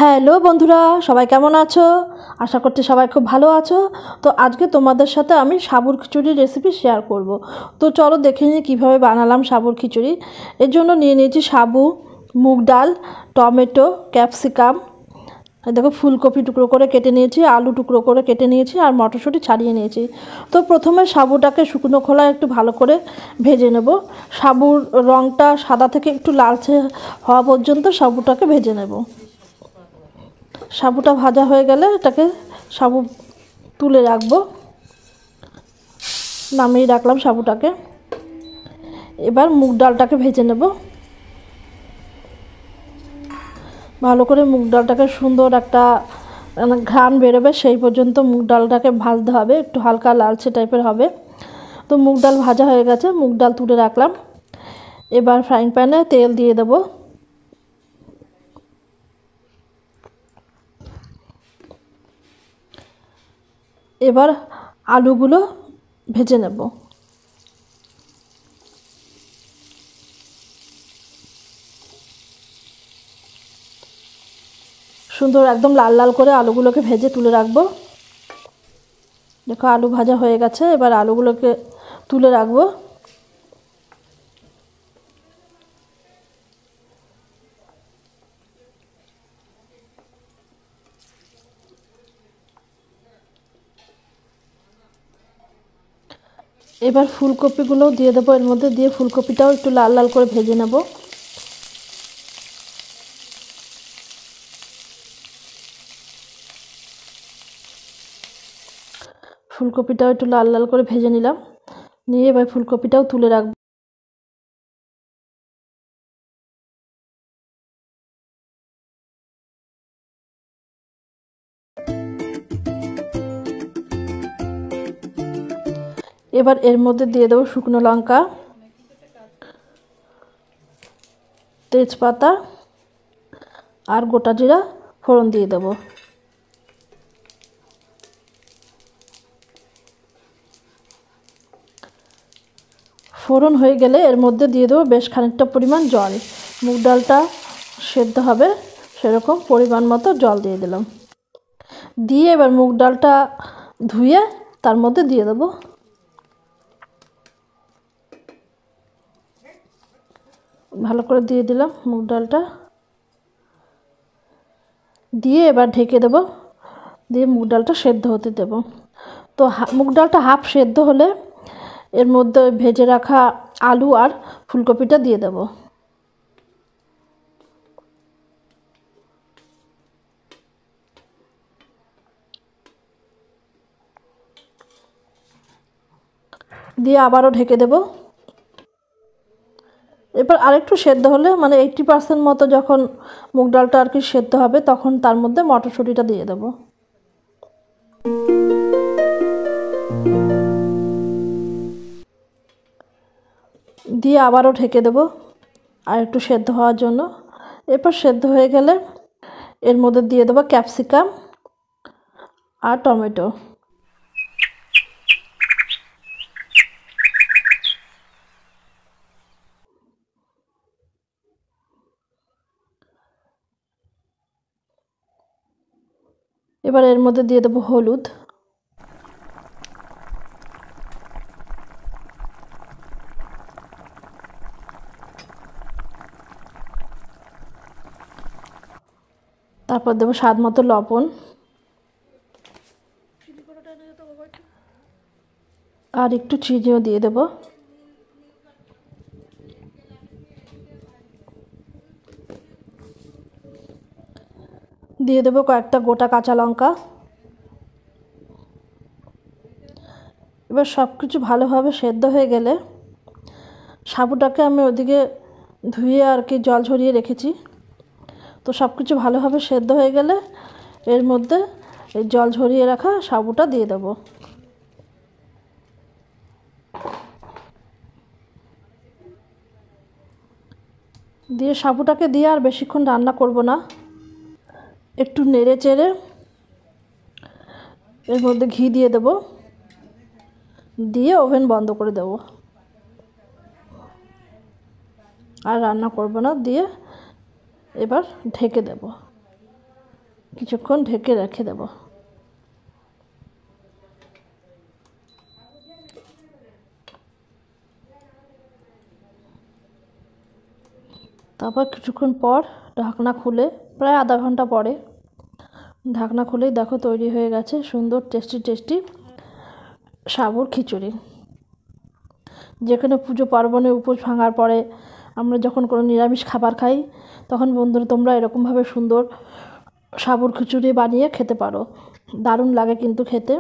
Hello বন্ধুরা, সবাই কেমন আছো? আশা করছি সবাই খুব ভালো আছো। তো আজকে তোমাদের সাথে আমি সাবুর খিচুড়ির রেসিপি শেয়ার করব। তো চলো দেখে নিই কীভাবে বানালাম সাবুর খিচুড়ি। এর জন্য নিয়ে নিয়েছি সাবু, মুগ ডাল, টমেটো, ক্যাপসিকাম, দেখো ফুলকপি টুকরো করে কেটে নিয়েছি, আলু টুকরো করে কেটে নিয়েছি আর মটরশুঁটি ছাড়িয়ে নিয়েছি। তো প্রথমে সাবুটাকে শুকনো খোলায় একটু ভালো করে ভেজে নেব। সাবুর রঙটা সাদা থেকে একটু লালচে হওয়া পর্যন্ত সাবুটাকে ভেজে নেব। সাবুটা ভাজা হয়ে গেলে এটাকে সাবু তুলে রাখবো, নামিয়ে রাখলাম সাবুটাকে। এবার মুগ ডালটাকে ভেজে নেব। ভালো করে মুগ ডালটাকে সুন্দর একটা ঘ্রাণ বেরোবে সেই পর্যন্ত মুগ ডালটাকে ভাজতে হবে, একটু হালকা লালচে টাইপের হবে। তো মুগ ডাল ভাজা হয়ে গেছে, মুগ ডাল তুলে রাখলাম। এবার ফ্রাইং প্যানে তেল দিয়ে দেবো। এবার আলুগুলো ভেজে নেব। সুন্দর একদম লাল লাল করে আলুগুলোকে ভেজে তুলে রাখবো। দেখো আলু ভাজা হয়ে গেছে, এবার আলুগুলোকে তুলে রাখবো। এবার ফুলকপিগুলোও দিয়ে দেবো এর মধ্যে, দিয়ে ফুলকপিটাও একটু লাল লাল করে ভেজে নেব। ফুলকপিটাও একটু লাল লাল করে ভেজে নিলাম, নিয়ে এবার ফুলকপিটাও তুলে রাখবো। এবার এর মধ্যে দিয়ে দেবো শুকনো লঙ্কা, তেজপাতা আর গোটা জিরা ফোড়ন দিয়ে দেবো। ফোড়ন হয়ে গেলে এর মধ্যে দিয়ে দেবো বেশ খানিকটা পরিমাণ জল। মুগ ডালটা সেদ্ধ হবে সেরকম পরিমাণ মতো জল দিয়ে দিলাম। দিয়ে এবার মুগ ডালটা ধুয়ে তার মধ্যে দিয়ে দেবো। ভালো করে দিয়ে দিলাম মুগ ডালটা, দিয়ে এবার ঢেকে দেবো, দিয়ে মুগ ডালটা সেদ্ধ হতে দেব। তো মুগ ডালটা হাফ সেদ্ধ হলে এর মধ্যে ভেজে রাখা আলু আর ফুলকপিটা দিয়ে দেব। দিয়ে আবারও ঢেকে দেব। এবার আরেকটু সেদ্ধ হলে, মানে 80% মতো যখন মুগ ডালটা আর কি সেদ্ধ হবে, তখন তার মধ্যে মটরশুঁটিটা দিয়ে দেব। দিয়ে আবারও ঢেকে দেব আর একটু সেদ্ধ হওয়ার জন্য। এরপর সেদ্ধ হয়ে গেলে এর মধ্যে দিয়ে দেবো ক্যাপসিকাম আর টমেটো। এবার এর মধ্যে দিয়ে দেবো হলুদ, তারপর দেবো স্বাদ মতো লবণ, আর একটু চিনিও দিয়ে দেবো। দিয়ে দেবো কয়েকটা গোটা কাঁচা লঙ্কা। এবার সব কিছু ভালোভাবে সেদ্ধ হয়ে গেলে সাবুটাকে আমি ওদিকে ধুয়ে আর কি জল ঝরিয়ে রেখেছি। তো সব কিছু ভালোভাবে সেদ্ধ হয়ে গেলে এর মধ্যে এই জল ঝরিয়ে রাখা সাবুটা দিয়ে দেবো। দিয়ে সাবুটাকে দিয়ে আর বেশিক্ষণ রান্না করব না, একটু নেড়ে চেড়ে এর মধ্যে ঘি দিয়ে দেব, দিয়ে ওভেন বন্ধ করে দেব। আর রান্না করব না, দিয়ে এবার ঢেকে দেব। কিছুক্ষণ ঢেকে রেখে দেব। তারপর কিছুক্ষণ পর ঢাকনা খুলে, প্রায় আধা ঘন্টা পরে ঢাকনা খুলেই দেখো তৈরি হয়ে গেছে সুন্দর টেস্টি টেস্টি সাবুর খিচুড়ি। যেখানে পুজো পার্বণে উপোস ভাঙার পরে আমরা যখন কোনো নিরামিষ খাবার খাই, তখন বন্ধুরা তোমরা এরকমভাবে সুন্দর সাবুর খিচুড়ি বানিয়ে খেতে পারো। দারুণ লাগে কিন্তু খেতে।